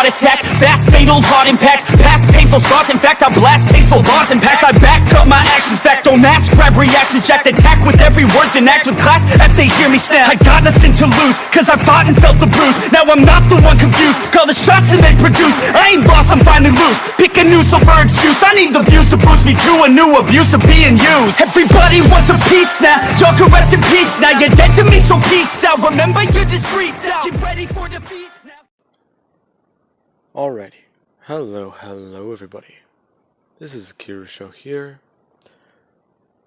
attack, fast fatal heart impact, past painful scars. In fact, I blast tasteful bars and packs. I back up my actions, fact don't ask, grab reactions, jacked attack with every word, then act with class as they hear me snap. I got nothing to lose, cause I fought and felt the bruise. Now I'm not the one confused, call the shots and they produce. I ain't lost, I'm finally loose, pick a new silver excuse. I need the views to boost me to a new abuse of being used. Everybody wants a piece now, y'all can rest in peace now. You're dead to me, so peace out. Remember, you're discreet out. Get ready for defeat now. Alrighty, hello everybody. This is Kirusho here,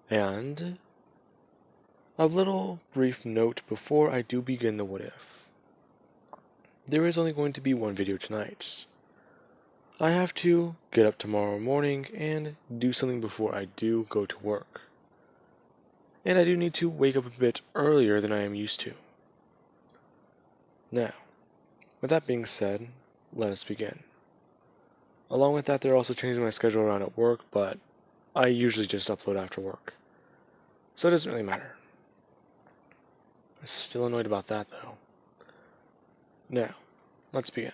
and a little brief note before I do begin the what if. There is only going to be one video tonight. I have to get up tomorrow morning and do something before I do go to work. And I do need to wake up a bit earlier than I am used to. Now, with that being said, let us begin. Along with that, they're also changing my schedule around at work, but I usually just upload after work. So it doesn't really matter. I'm still annoyed about that, though. Now, let's begin.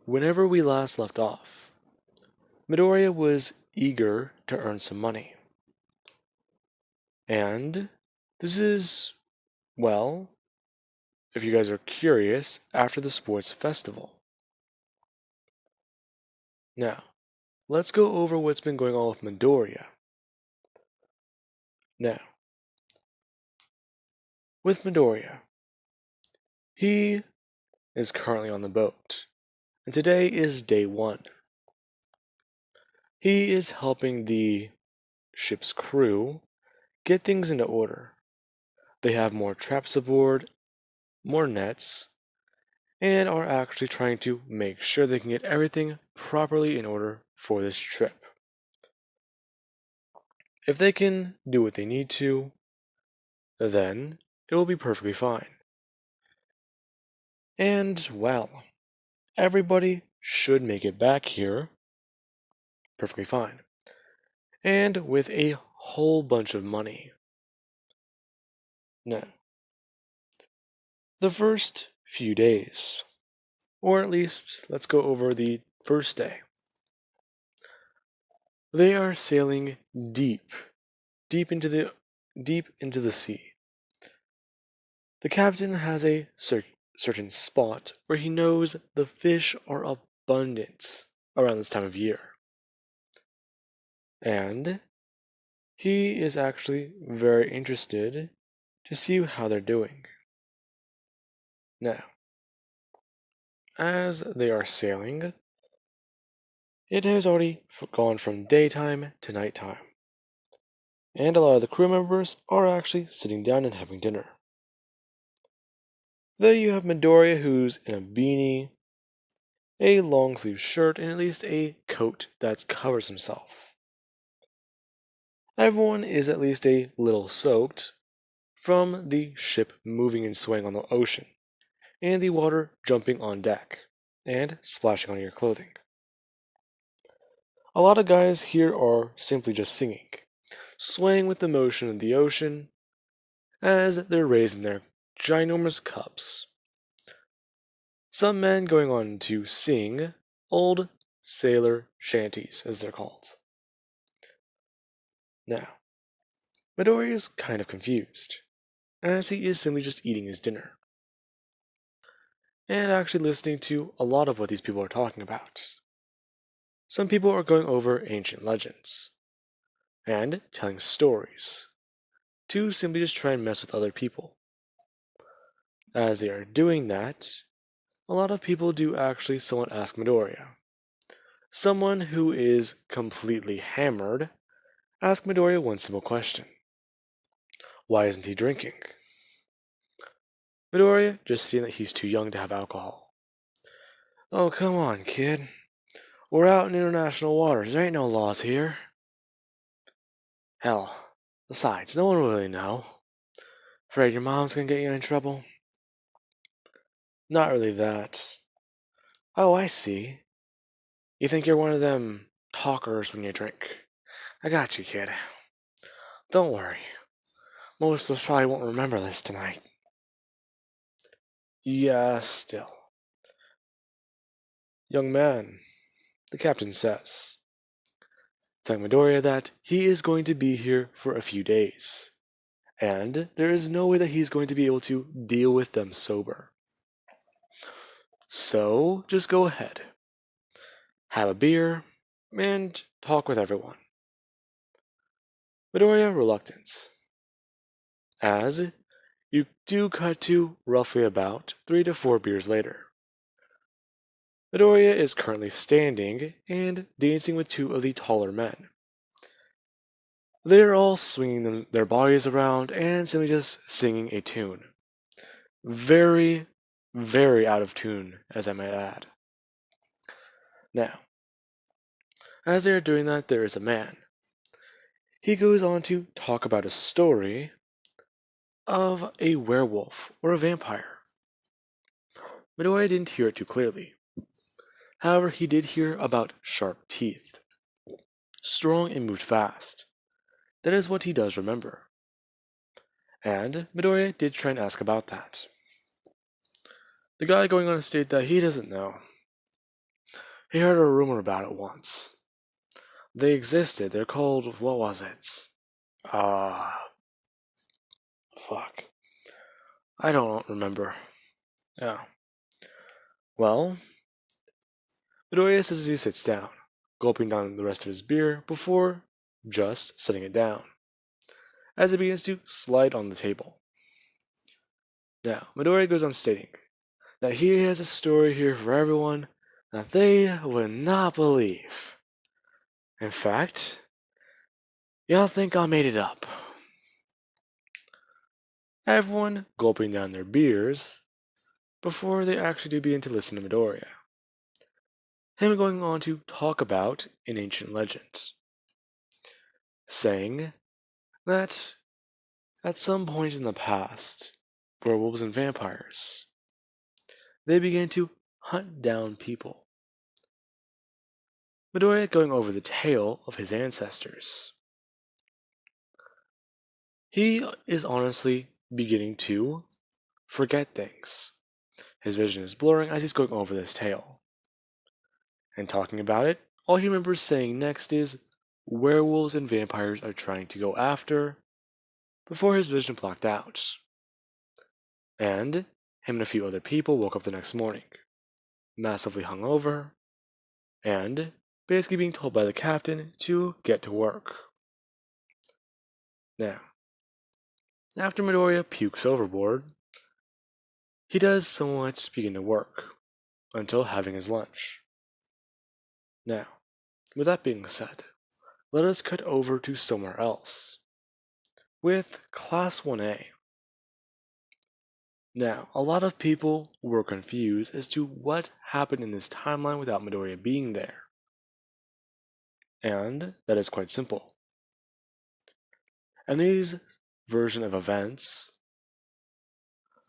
Whenever we last left off, Midoriya was eager to earn some money. And this is, well, if you guys are curious, after the sports festival. Now, let's go over what's been going on with Midoriya. Now, with Midoriya, he is currently on the boat, and today is day 1. He is helping the ship's crew get things into order. They have more traps aboard, more nets, and are actually trying to make sure they can get everything properly in order for this trip. If they can do what they need to, then it will be perfectly fine. And, well, everybody should make it back here perfectly fine. And with a whole bunch of money. Now, the first few days, or at least let's go over the first day. They are sailing deep into the sea. The captain has a certain spot where he knows the fish are abundant around this time of year. And he is actually very interested to see how they're doing. Now, as they are sailing, it has already gone from daytime to nighttime. And a lot of the crew members are actually sitting down and having dinner. There you have Midoriya, who's in a beanie, a long sleeve shirt, and at least a coat that covers himself. Everyone is at least a little soaked from the ship moving and swaying on the ocean, and the water jumping on deck, and splashing on your clothing. A lot of guys here are simply just singing, swaying with the motion of the ocean as they're raising their ginormous cups. Some men going on to sing old sailor shanties, as they're called. Now, Midoriya is kind of confused, as he is simply just eating his dinner, and actually listening to a lot of what these people are talking about. Some people are going over ancient legends, and telling stories, to simply just try and mess with other people. As they are doing that, a lot of people do actually somewhat ask Midoriya. Someone who is completely hammered asks Midoriya one simple question. Why isn't he drinking? Midoriya just seeing that he's too young to have alcohol. Oh, come on, kid. We're out in international waters. There ain't no laws here. Hell, besides, no one will really know. Afraid your mom's gonna get you in trouble? Not really that. Oh, I see. You think you're one of them talkers when you drink. I got you, kid. Don't worry. Most of us probably won't remember this tonight. Yeah, still. Young man, the captain says, telling Midoriya that he is going to be here for a few days, and there is no way that he's going to be able to deal with them sober. So just go ahead, have a beer, and talk with everyone. Midoriya reluctant, as you do cut to roughly about 3 to 4 beers later. Midoriya is currently standing and dancing with two of the taller men. They're all swinging their bodies around and simply just singing a tune. Very, very out of tune, as I might add. Now, as they are doing that, there is a man. He goes on to talk about a story of a werewolf or a vampire. Midoriya didn't hear it too clearly. However, he did hear about sharp teeth, strong and moved fast. That is what he does remember. And Midoriya did try and ask about that. The guy going on to state that he doesn't know. He heard a rumor about it once. They existed. They're called, what was it? Fuck. I don't remember. Yeah. Well, Midoriya says as he sits down, gulping down the rest of his beer before just setting it down, as it begins to slide on the table. Now, Midoriya goes on stating that he has a story here for everyone that they would not believe. In fact, y'all think I made it up. Everyone gulping down their beers before they actually do begin to listen to Midoriya. Him going on to talk about an ancient legend, saying that at some point in the past, werewolves and vampires, they began to hunt down people. Midoriya going over the tale of his ancestors. He is honestly beginning to forget things. His vision is blurring as he's going over this tale. And talking about it, all he remembers saying next is werewolves and vampires are trying to go after, before his vision blocked out. And him and a few other people woke up the next morning, massively hungover, and basically being told by the captain to get to work. Now, after Midoriya pukes overboard, he does somewhat begin to work, until having his lunch. Now, with that being said, let us cut over to somewhere else, with Class 1A. Now, a lot of people were confused as to what happened in this timeline without Midoriya being there. And that is quite simple. In these version of events,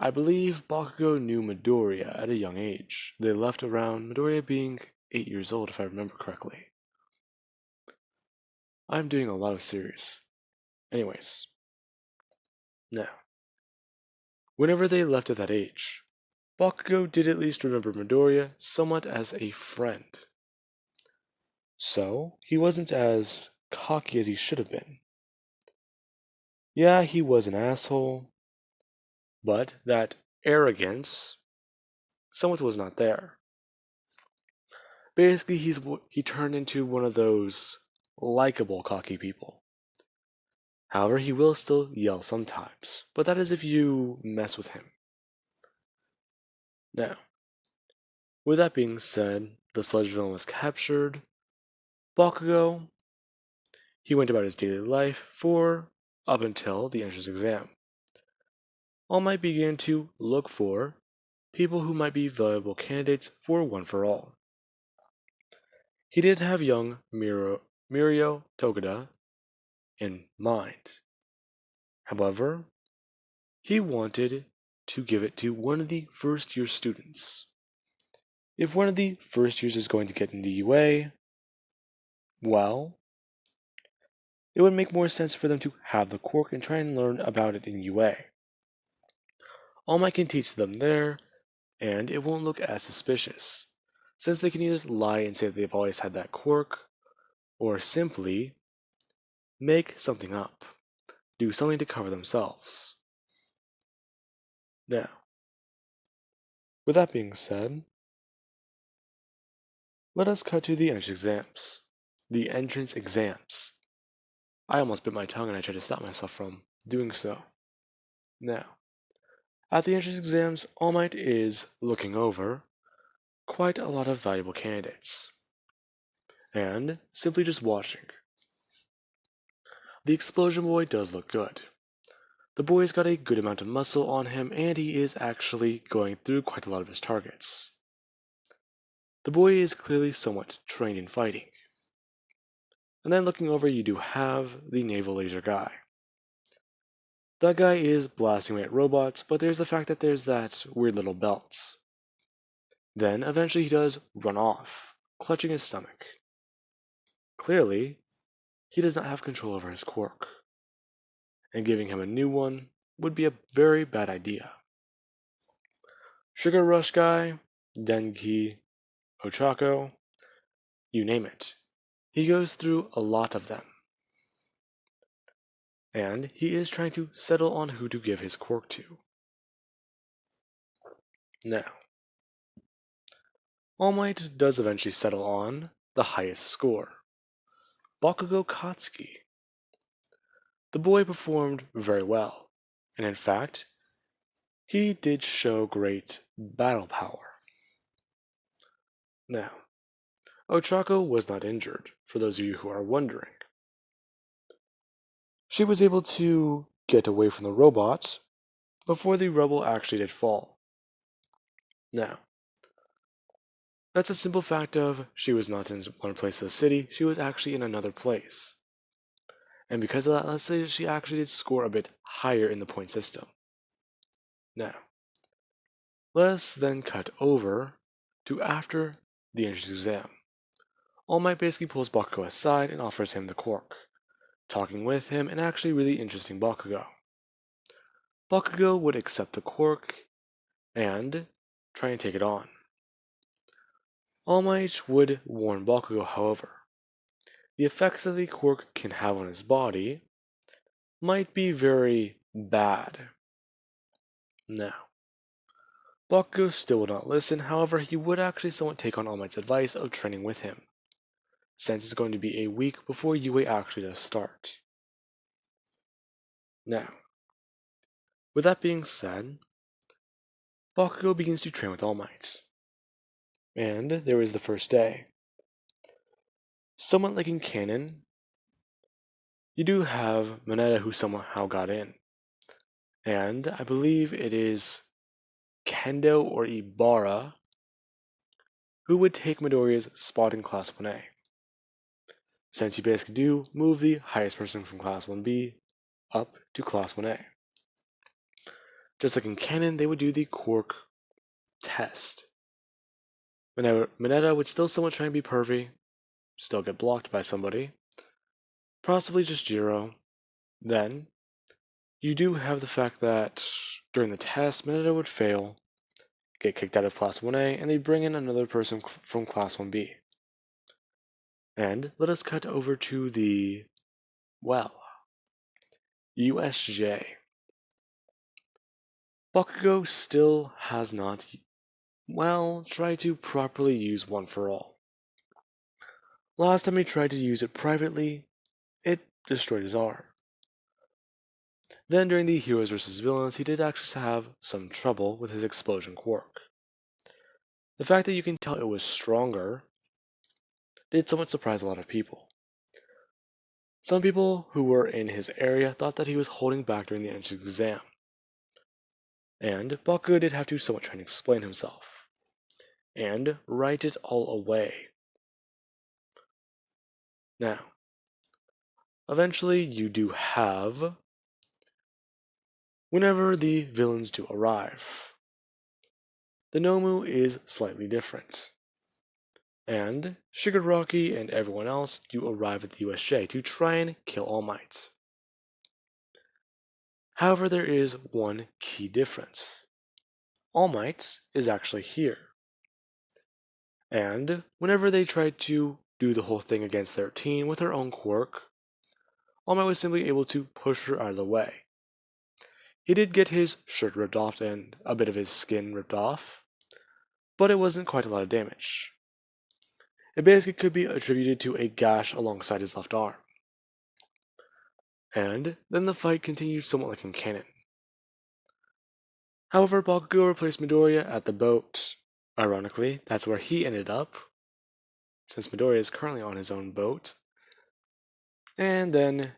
I believe Bakugo knew Midoriya at a young age. They left around Midoriya being 8 years old, if I remember correctly. I'm doing a lot of series. Anyways. Now, whenever they left at that age, Bakugo did at least remember Midoriya somewhat as a friend. So, he wasn't as cocky as he should have been. Yeah, he was an asshole, but that arrogance somewhat was not there. Basically, he turned into one of those likable cocky people. However, he will still yell sometimes, but that is if you mess with him. Now, with that being said, the sludge villain was captured. Bakugo, he went about his daily life for up until the entrance exam. All Might begin to look for people who might be valuable candidates for One for All. He did have young Mirio Togeda in mind. However, he wanted to give it to one of the first year students. If one of the first years is going to get into UA, well, it would make more sense for them to have the quirk and try and learn about it in UA. All Might can teach them there, and it won't look as suspicious, since they can either lie and say that they've always had that quirk, or simply make something up, do something to cover themselves. Now, with that being said, let us cut to the entrance exams. The entrance exams. I almost bit my tongue and I tried to stop myself from doing so. Now, at the entrance exams, All Might is looking over quite a lot of valuable candidates, and simply just watching. The Explosion Boy does look good. The boy's got a good amount of muscle on him, and he is actually going through quite a lot of his targets. The boy is clearly somewhat trained in fighting. And then looking over, you do have the Naval Laser guy. That guy is blasting away at robots, but there's the fact that there's that weird little belt. Then eventually he does run off, clutching his stomach. Clearly, he does not have control over his quirk, and giving him a new one would be a very bad idea. Sugar Rush Guy, Denki, Ochako, you name it. He goes through a lot of them. And he is trying to settle on who to give his quirk to. Now, All Might does eventually settle on the highest score, Bakugo Katsuki. The boy performed very well, and in fact, he did show great battle power. Now, Ochako was not injured, for those of you who are wondering. She was able to get away from the robot before the rebel actually did fall. Now, that's a simple fact of she was not in one place of the city, she was actually in another place. And because of that, let's say she actually did score a bit higher in the point system. Now, let us then cut over to after the entrance exam. All Might basically pulls Bakugo aside and offers him the quirk, talking with him and actually really interesting Bakugo. Bakugo would accept the quirk and try and take it on. All Might would warn Bakugo, however. The effects that the quirk can have on his body might be very bad. Now, Bakugo still would not listen, however, he would actually somewhat take on All Might's advice of training with him, since it's going to be a week before UA actually does start. Now, with that being said, Bakugo begins to train with All Might. And there is the first day. Somewhat like in canon, you do have Mineta who somehow got in. And I believe it is Kendo or Ibara who would take Midoriya's spot in Class 1A. Since you basically do move the highest person from Class 1B up to Class 1A. Just like in canon, they would do the quirk test. Mineta would still somewhat try and be pervy, still get blocked by somebody, possibly just Jiro. Then, you do have the fact that during the test, Mineta would fail, get kicked out of Class 1A, and they bring in another person from Class 1B. And let us cut over to the, USJ. Bakugo still has not, tried to properly use One for All. Last time he tried to use it privately, it destroyed his arm. Then during the Heroes vs. Villains, he did actually have some trouble with his explosion quirk. The fact that you can tell it was stronger did somewhat surprise a lot of people. Some people who were in his area thought that he was holding back during the entrance exam. And Bakugo did have to somewhat try and explain himself, and write it all away. Now, eventually you do have, whenever the villains do arrive, the Nomu is slightly different. And Shigaraki and everyone else do arrive at the USJ to try and kill All Might. However, there is one key difference. All Might is actually here. And whenever they tried to do the whole thing against their team with her own quirk, All Might was simply able to push her out of the way. He did get his shirt ripped off and a bit of his skin ripped off, but it wasn't quite a lot of damage. It basically could be attributed to a gash alongside his left arm. And then the fight continued somewhat like in canon. However, Bakugo replaced Midoriya at the boat. Ironically, that's where he ended up, since Midoriya is currently on his own boat. And then,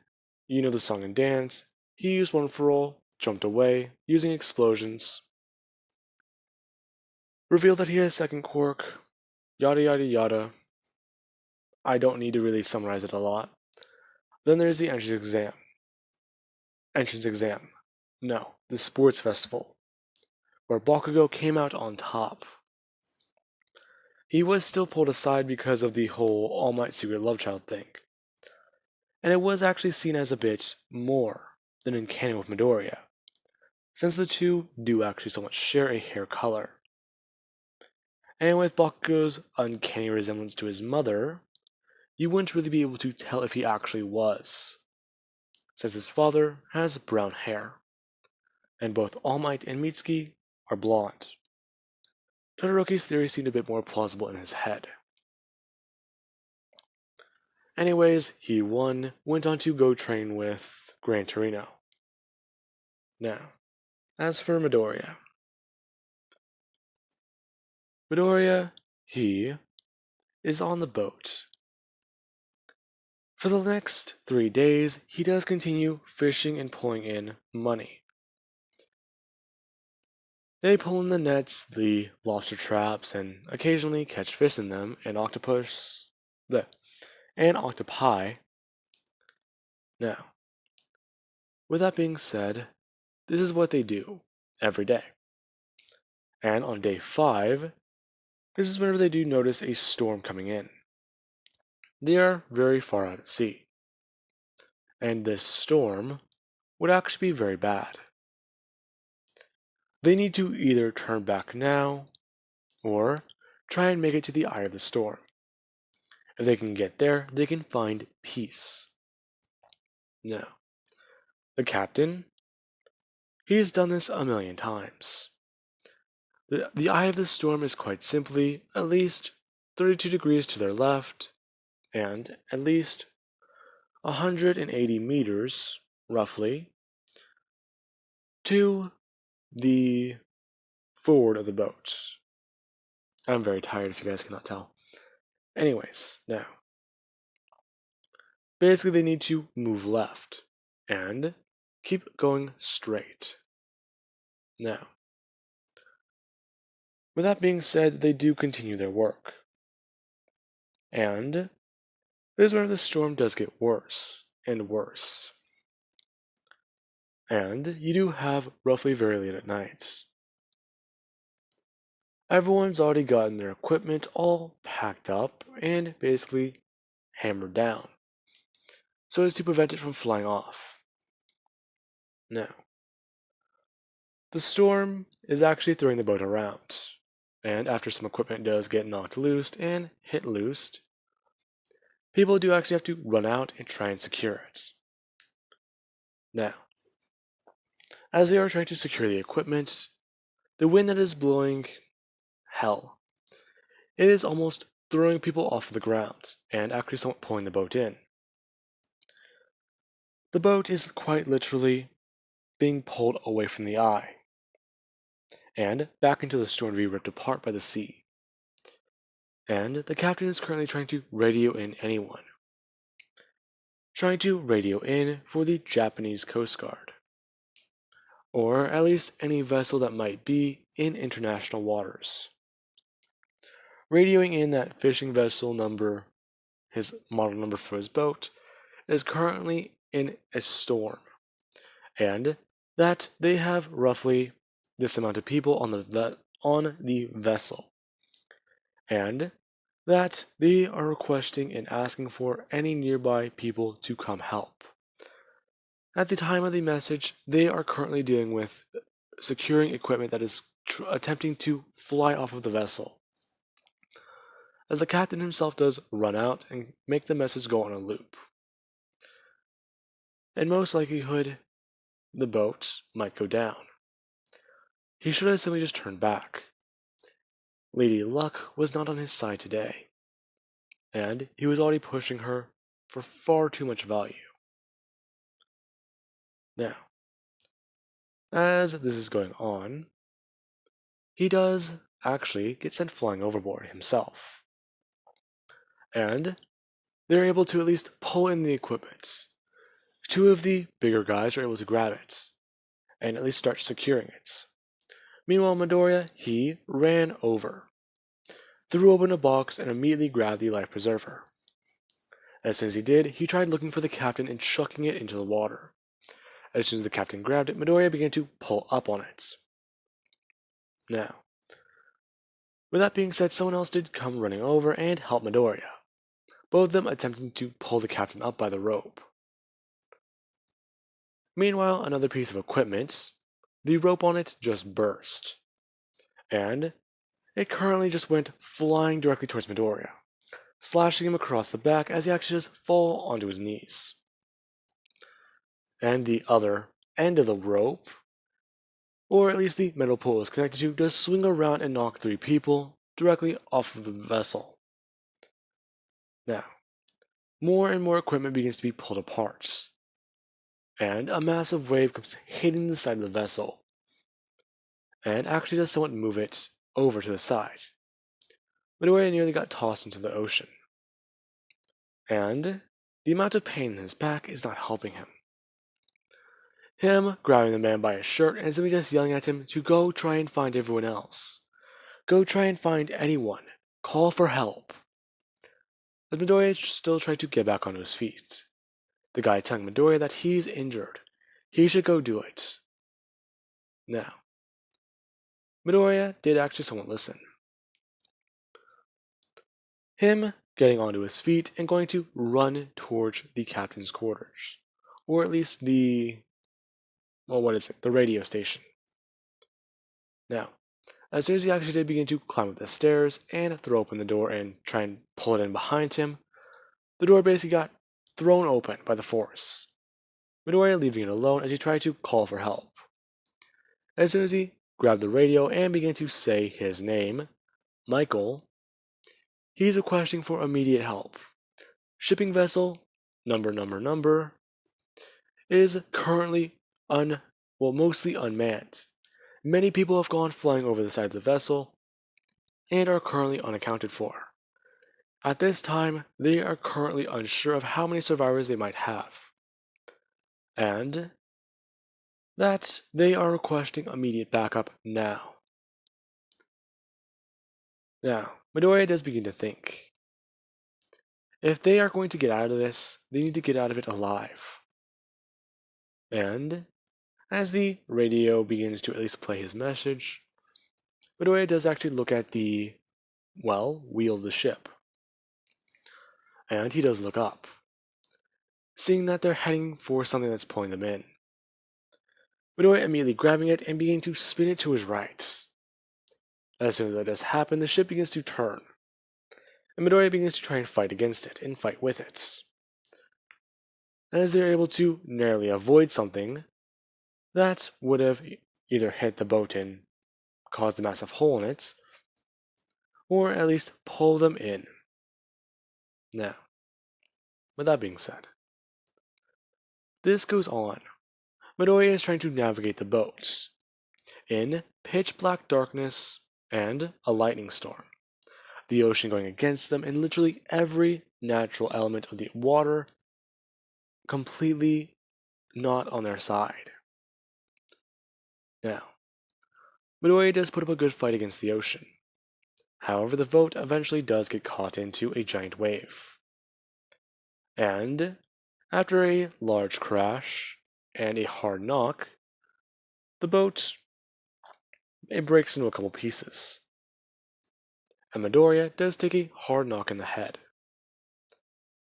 you know the song and dance, he used One for All, jumped away, using explosions, revealed that he has second quirk, yada yada yada. I don't need to really summarize it a lot. Then there's the entrance exam. No, the sports festival, where Bakugo came out on top. He was still pulled aside because of the whole All Might secret love child thing. And it was actually seen as a bit more than in canon with Midoriya, since the two do actually somewhat share a hair color. And with Bakugo's uncanny resemblance to his mother, you wouldn't really be able to tell if he actually was, since his father has brown hair, and both All Might and Mitsuki are blonde. Todoroki's theory seemed a bit more plausible in his head. Anyways, he won, went on to go train with Gran Torino. Now, as for Midoriya, he is on the boat. For the next 3 days, he does continue fishing and pulling in money. They pull in the nets, the lobster traps, and occasionally catch fish in them, and octopi. Now, with that being said, this is what they do every day. And on day 5, this is whenever they do notice a storm coming in. They are very far out at sea. And this storm would actually be very bad. They need to either turn back now, or try and make it to the eye of the storm. If they can get there, they can find peace. Now, the captain, he's done this a million times. The eye of the storm is quite simply at least 32 degrees to their left, and at least 180 meters, roughly, to the forward of the boat. I'm very tired if you guys cannot tell. Anyways, now, basically they need to move left and keep going straight. Now, with that being said, they do continue their work. And this is where the storm does get worse and worse. And you do have roughly very late at night. Everyone's already gotten their equipment all packed up and basically hammered down, so as to prevent it from flying off. Now, the storm is actually throwing the boat around, and after some equipment does get knocked loose and hit loose, people do actually have to run out and try and secure it. Now, as they are trying to secure the equipment, the wind that is blowing, hell, it is almost throwing people off the ground and actually somewhat pulling the boat in. The boat is quite literally being pulled away from the eye and back into the storm to be ripped apart by the sea. And the captain is currently trying to radio in anyone. Trying to radio in for the Japanese Coast Guard, or at least any vessel that might be in international waters. Radioing in that fishing vessel number, his model number for his boat, is currently in a storm, and that they have roughly this amount of people on the vessel, and that they are requesting and asking for any nearby people to come help. At the time of the message, they are currently dealing with securing equipment that is attempting to fly off of the vessel. as the captain himself does run out and make the message go on a loop. In most likelihood, the boat might go down. He should have simply just turned back. Lady Luck was not on his side today, and he was already pushing her for far too much value. Now, as this is going on, he does actually get sent flying overboard himself. And they're able to at least pull in the equipment. Two of the bigger guys are able to grab it, and at least start securing it. Meanwhile, Midoriya, he ran over, threw open a box, and immediately grabbed the life preserver. As soon as he did, he tried looking for the captain and chucking it into the water. As soon as the captain grabbed it, Midoriya began to pull up on it. Now, with that being said, someone else did come running over and help Midoriya, both of them attempting to pull the captain up by the rope. Meanwhile, another piece of equipment, the rope on it just burst, and it currently just went flying directly towards Midoriya, slashing him across the back as he actually just fall onto his knees. And the other end of the rope, or at least the metal pole is connected to, does swing around and knock 3 people directly off of the vessel. Now, more and more equipment begins to be pulled apart, and a massive wave comes hitting the side of the vessel, and actually does somewhat move it over to the side. Midoriya nearly got tossed into the ocean, and the amount of pain in his back is not helping him. Him grabbing the man by his shirt and simply just yelling at him to go try and find everyone else. Go try and find anyone. Call for help. As Midoriya still tried to get back onto his feet, the guy telling Midoriya that he's injured. He should go do it. Now, Midoriya did actually somewhat listen. Him getting onto his feet and going to run towards the captain's quarters. Or at least the radio station. Now, as soon as he actually did begin to climb up the stairs and throw open the door and try and pull it in behind him, the door basically got thrown open by the force, Midoriya leaving it alone as he tried to call for help. As soon as he grabbed the radio and began to say his name, Michael, he's requesting for immediate help. Shipping vessel, number, is currently mostly unmanned. Many people have gone flying over the side of the vessel and are currently unaccounted for. At this time, they are currently unsure of how many survivors they might have, and that they are requesting immediate backup now. Now, Midoriya does begin to think. If they are going to get out of this, they need to get out of it alive. And as the radio begins to at least play his message, Midoriya does actually look at the wheel of the ship. And he does look up, seeing that they're heading for something that's pulling them in. Midoriya immediately grabbing it and beginning to spin it to his right. As soon as that does happen, the ship begins to turn, and Midoriya begins to try and fight against it and fight with it. As they're able to narrowly avoid something that would have either hit the boat and caused a massive hole in it, or at least pull them in. Now, with that being said, this goes on. Midoriya is trying to navigate the boat in pitch black darkness and a lightning storm, the ocean going against them, and literally every natural element of the water completely not on their side. Now, Midoriya does put up a good fight against the ocean. However, the boat eventually does get caught into a giant wave. And after a large crash and a hard knock, the boat breaks into a couple pieces. And Midoriya does take a hard knock in the head,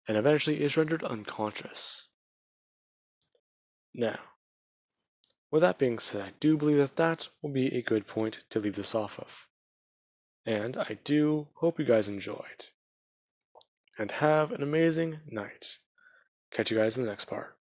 and eventually is rendered unconscious. Now, with that being said, I do believe that that will be a good point to leave this off of. And I do hope you guys enjoyed. and have an amazing night. Catch you guys in the next part.